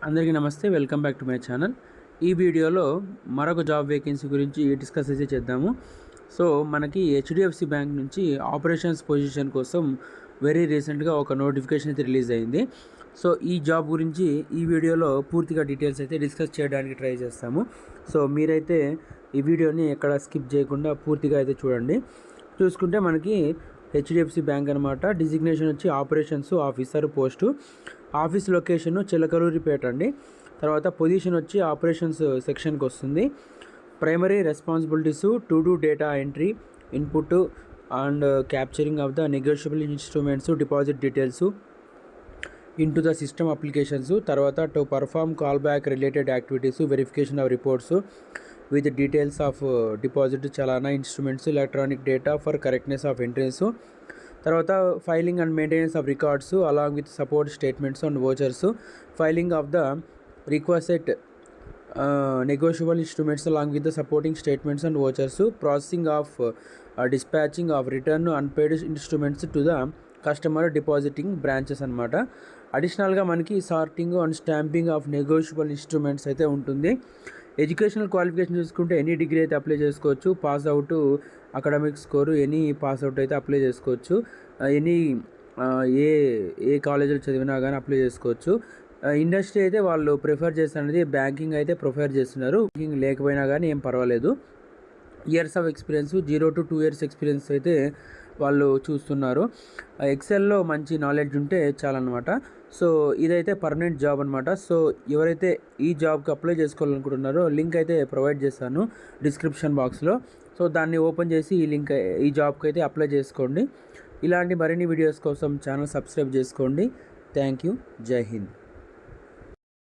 అందరికీ నమస్తే, welcome back to my channel. ఈ వీడియోలో మరొక జాబ్ వేకెన్సీ గురించి డిస్కస్ అయితే చేద్దాము. సో మనకి హెచ్డిఎఫ్సి బ్యాంక్ నుంచి ఆపరేషన్స్ పొజిషన్ కోసం వెరీ రీసెంట్గా ఒక నోటిఫికేషన్ అయితే రిలీజ్ అయింది. సో ఈ జాబ్ గురించి ఈ వీడియోలో పూర్తిగా డీటెయిల్స్ అయితే డిస్కస్ చేయడానికి ట్రై చేస్తాము. సో మీరైతే ఈ వీడియోని ఎక్కడ స్కిప్ చేయకుండా పూర్తిగా అయితే చూడండి. చూసుకుంటే మనకి హెచ్డిఎఫ్సి బ్యాంక్ అనమాట. డిజిగ్నేషన్ వచ్చి operations officer post. Office location Chilakaluripet అండి. తర్వాత పొజిషన్ వచ్చి ఆపరేషన్స్ సెక్షన్కి వస్తుంది. Primary responsibilities to do data entry, input and capturing of the negotiable instruments, deposit details into the system applications. తర్వాత to perform call back related activities, verification of reports with details of deposit, chalana, instruments, electronic data for correctness of entries. తర్వాత filing and maintenance of records along with support statements and vouchers, filing of the requested negotiable instruments along with the supporting statements and vouchers, processing of dispatching of return unpaired instruments to the customer depositing branches అనమాట. అడిషనల్గా మనకి sorting and stamping of negotiable instruments అయితే ఉంటుంది. Educational qualification చూసుకుంటే any degree అయితే apply చేసుకోవచ్చు. Pass out, academic score any pass out అయితే apply చేసుకోవచ్చు. ఎనీ ఏ కాలేజీలో చదివినా కానీ అప్లై చేసుకోవచ్చు. ఇండస్ట్రీ అయితే వాళ్ళు ప్రిఫర్ చేస్తున్నది బ్యాంకింగ్ అయితే ప్రిఫర్ చేస్తున్నారు. బ్యాంకింగ్ లేకపోయినా కానీ ఏం పర్వాలేదు. Years of experience 0 to 2 years experience అయితే వాళ్ళు చూస్తున్నారు. ఎక్సెల్లో మంచి నాలెడ్జ్ ఉంటే చాలన్నమాట. సో ఇదైతే పర్మనెంట్ జాబ్ అనమాట. సో ఎవరైతే ఈ జాబ్కి అప్లై చేసుకోవాలనుకుంటున్నారో లింక్ అయితే ప్రొవైడ్ చేస్తాను డిస్క్రిప్షన్ బాక్స్లో. సో దాన్ని ఓపెన్ చేసి ఈ జాబ్కి అయితే అప్లై చేసుకోండి. ఇలాంటి మరిన్ని వీడియోస్ కోసం ఛానల్ సబ్స్క్రైబ్ చేసుకోండి. Thank you. జై హింద్.